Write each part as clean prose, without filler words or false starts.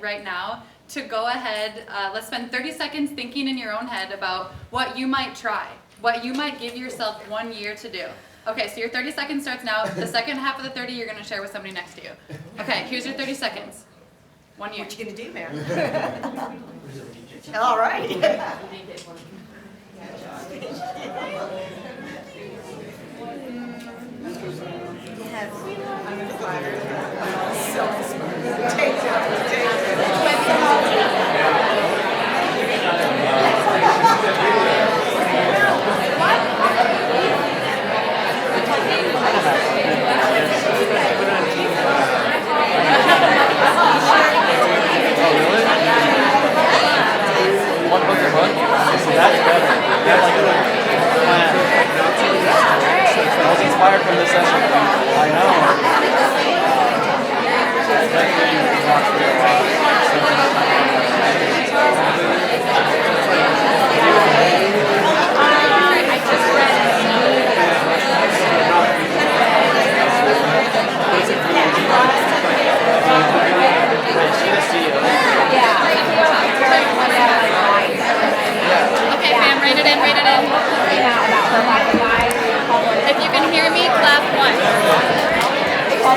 right now to go ahead, let's spend 30 seconds thinking in your own head about what you might try, what you might give yourself 1 year to do. Okay, so your 30 seconds starts now. The second half of the 30 you're going to share with somebody next to you. Okay, here's your 30 seconds. 1 year. What you gonna do, man? All right. One book a month? So that's better. That's like a plan. I was inspired from this session. I know. Definitely talk to me a lot. Okay, fam, rate it in, rate it in. If you can hear me, clap once. If you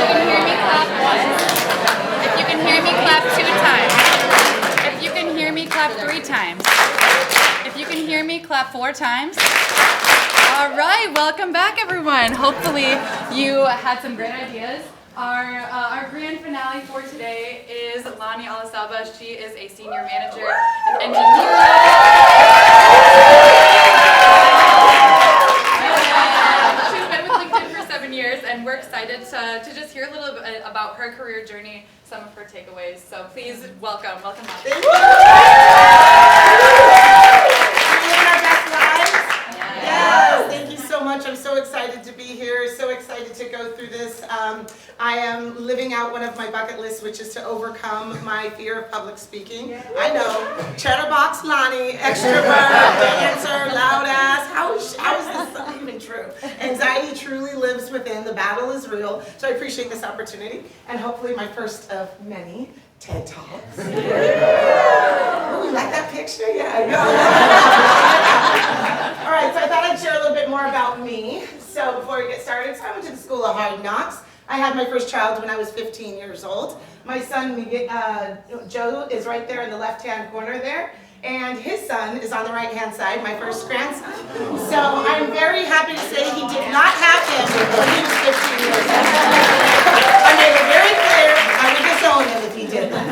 can hear me, clap once. If you can hear me, clap 2 times. If you can hear me, clap 3 times. If you can hear me, clap 4 times. All right, welcome back, everyone. Hopefully you had some great ideas. Our grand finale for today is Lani Alasaba. She is a senior manager in engineering. She's been with LinkedIn for 7 years, and we're excited to just hear a little bit about her career journey, some of her takeaways. So please welcome Lani. Thank you. Yes, thank you so much. I'm so excited to be here, so excited to go through this. I am living out one of my bucket lists, which is to overcome my fear of public speaking. I know, chatterbox Lani, extrovert, dancer, loud ass. How is this even true? Anxiety truly lives within. The battle is real. So I appreciate this opportunity, and hopefully my first of many TED Talks. Ooh, you like that picture? Yeah, I know. All right, so I thought I'd share a little bit more about me. So before we get started, so I went to the School of Hard Knocks. I had my first child when I was 15 years old. My son, Joe, is right there in the left-hand corner there. And his son is on the right-hand side, my first grandson. So I'm very happy to say he did not have him when he was 15 years old. I made it very clear I would disown him if he did that.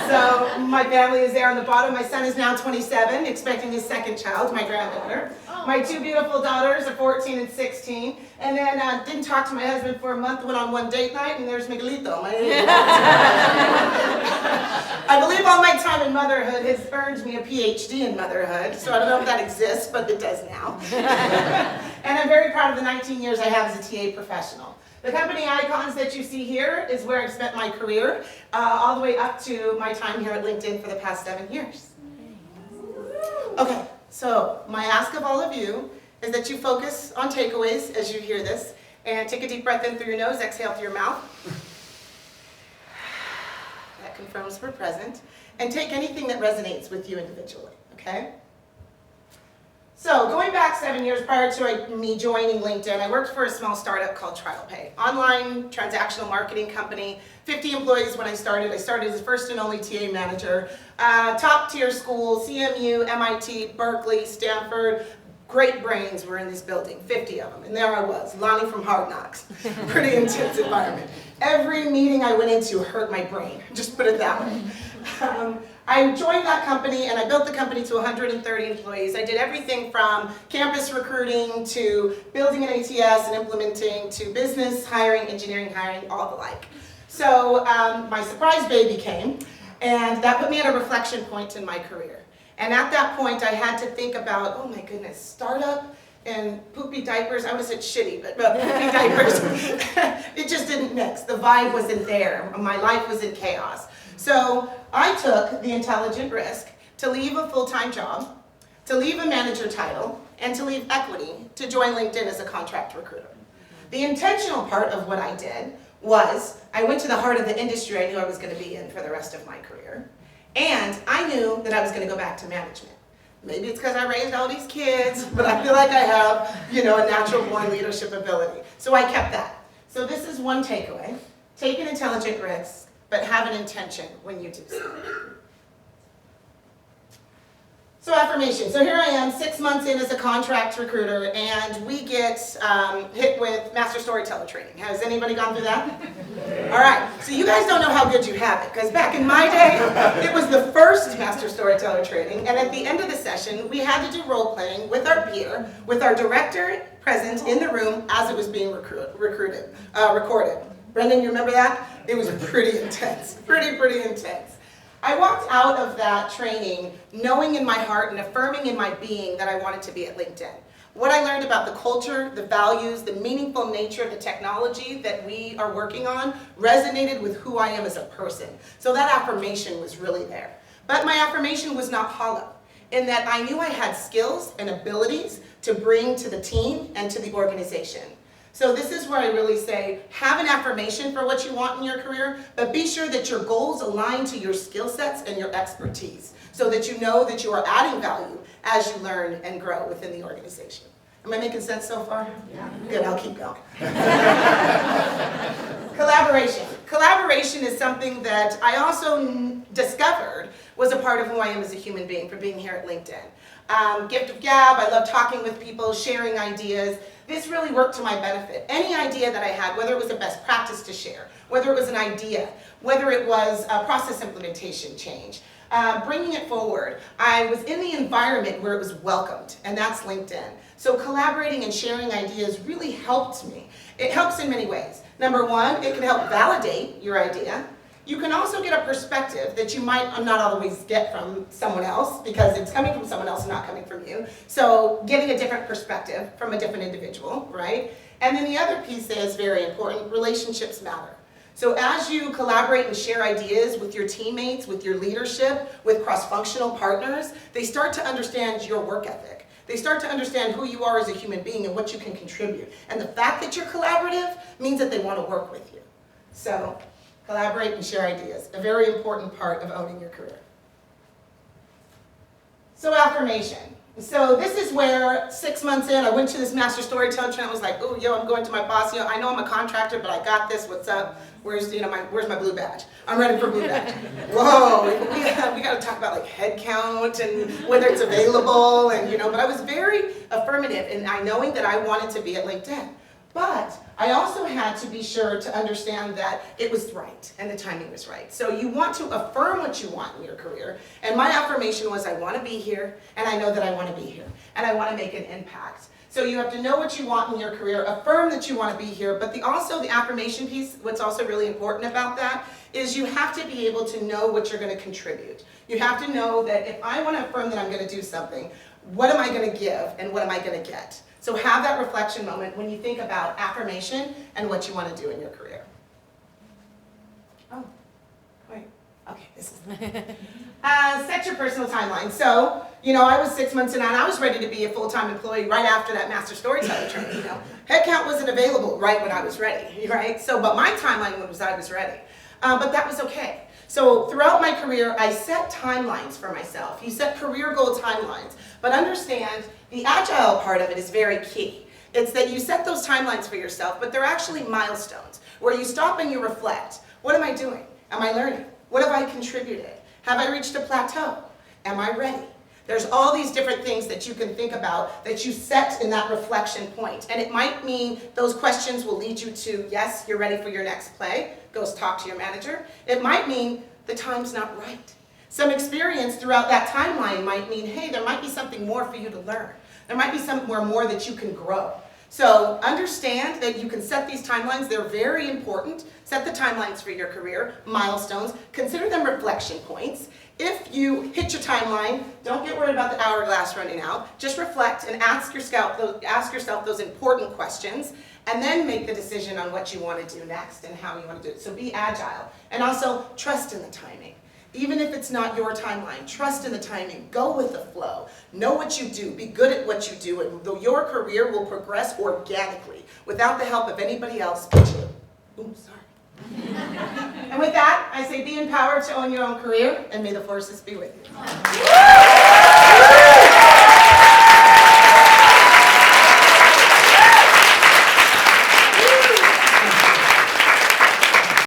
So my family is there on the bottom. My son is now 27, expecting his second child, my granddaughter. My 2 beautiful daughters are 14 and 16. And then didn't talk to my husband for a month, went on one date night, and there's Miguelito. I believe all my time in motherhood has earned me a PhD in motherhood, so I don't know if that exists, but it does now. And I'm very proud of the 19 years I have as a TA professional. The company icons that you see here is where I've spent my career, all the way up to my time here at LinkedIn for the past 7 years. Okay, so my ask of all of you is that you focus on takeaways as you hear this, and take a deep breath in through your nose, exhale through your mouth. That confirms we're present. And take anything that resonates with you individually, okay? So going back 7 years prior to me joining LinkedIn, I worked for a small startup called TrialPay, online transactional marketing company, 50 employees when I started. I started as the first and only TA manager. Top tier school, CMU, MIT, Berkeley, Stanford. Great brains were in this building, 50 of them. And there I was, Lani from Hard Knocks. Pretty intense environment. Every meeting I went into hurt my brain, just put it that way. I joined that company and I built the company to 130 employees. I did everything from campus recruiting to building an ATS and implementing to business hiring, engineering hiring, all the like. So my surprise baby came, and that put me at a reflection point in my career. And at that point I had to think about, oh my goodness, startup and poopy diapers. I would have said shitty, but poopy diapers. It just didn't mix. The vibe wasn't there. My life was in chaos. So I took the intelligent risk to leave a full-time job, to leave a manager title, and to leave equity to join LinkedIn as a contract recruiter. The intentional part of what I did was I went to the heart of the industry I knew I was going to be in for the rest of my career. And I knew that I was going to go back to management. Maybe it's because I raised all these kids, but I feel like I have, a natural born leadership ability. So I kept that. So this is one takeaway. Take an intelligent risk, but have an intention when you do so. So affirmation. So here I am, 6 months in as a contract recruiter, and we get hit with master storyteller training. Has anybody gone through that? All right. So you guys don't know how good you have it, because back in my day, it was the first master storyteller training, and at the end of the session, we had to do role playing with our peer, with our director present in the room as it was being recorded. Brendan, you remember that? It was pretty intense. Pretty intense. I walked out of that training knowing in my heart and affirming in my being that I wanted to be at LinkedIn. What I learned about the culture, the values, the meaningful nature of the technology that we are working on resonated with who I am as a person. So that affirmation was really there. But my affirmation was not hollow, in that I knew I had skills and abilities to bring to the team and to the organization. So this is where I really say, have an affirmation for what you want in your career, but be sure that your goals align to your skill sets and your expertise, so that you know that you are adding value as you learn and grow within the organization. Am I making sense so far? Yeah. Good, I'll keep going. Collaboration. Collaboration is something that I also discovered was a part of who I am as a human being for being here at LinkedIn. Gift of gab, I love talking with people, sharing ideas. This really worked to my benefit. Any idea that I had, whether it was a best practice to share, whether it was an idea, whether it was a process implementation change, bringing it forward, I was in the environment where it was welcomed, and that's LinkedIn. So collaborating and sharing ideas really helped me. It helps in many ways. Number one, it can help validate your idea. You can also get a perspective that you might not always get from someone else, because it's coming from someone else and not coming from you. So getting a different perspective from a different individual, right? And then the other piece that is very important, relationships matter. So as you collaborate and share ideas with your teammates, with your leadership, with cross-functional partners, they start to understand your work ethic. They start to understand who you are as a human being and what you can contribute. And the fact that you're collaborative means that they want to work with you. So collaborate and share ideas, a very important part of owning your career. So affirmation. So this is where 6 months in, I went to this master storyteller training. I was like, oh, I'm going to my boss. I know I'm a contractor, but I got this. What's up? Where's my blue badge? I'm ready for blue badge. Whoa, we got to talk about like head count and whether it's available, and but I was very affirmative in knowing that I wanted to be at LinkedIn. But I also had to be sure to understand that it was right and the timing was right. So you want to affirm what you want in your career. And my affirmation was, I want to be here, and I know that I want to be here, and I want to make an impact. So you have to know what you want in your career, affirm that you want to be here, but also the affirmation piece, what's also really important about that is you have to be able to know what you're going to contribute. You have to know that if I want to affirm that I'm going to do something, what am I going to give and what am I going to get? So have that reflection moment when you think about affirmation and what you want to do in your career. Oh, wait, okay, this is set your personal timeline. So, I was 6 months in and I was ready to be a full-time employee right after that master storyteller training. Headcount wasn't available right when I was ready, right? So, but my timeline was I was ready. But that was okay. So throughout my career, I set timelines for myself. You set career goal timelines, but understand the agile part of it is very key. It's that you set those timelines for yourself, but they're actually milestones where you stop and you reflect. What am I doing? Am I learning? What have I contributed? Have I reached a plateau? Am I ready? There's all these different things that you can think about that you set in that reflection point. And it might mean those questions will lead you to, yes, you're ready for your next play. Go talk to your manager. It might mean the time's not right. Some experience throughout that timeline might mean, hey, there might be something more for you to learn. There might be somewhere more that you can grow. So understand that you can set these timelines. They're very important. Set the timelines for your career, milestones. Consider them reflection points. If you hit your timeline, don't get worried about the hourglass running out. Just reflect and ask yourself those important questions, and then make the decision on what you want to do next and how you want to do it. So be agile. And also trust in the timing. Even if it's not your timeline, trust in the timing. Go with the flow. Know what you do. Be good at what you do. And your career will progress organically without the help of anybody else but you. Ooh, sorry. And with that, I say be empowered to own your own career, and may the forces be with you.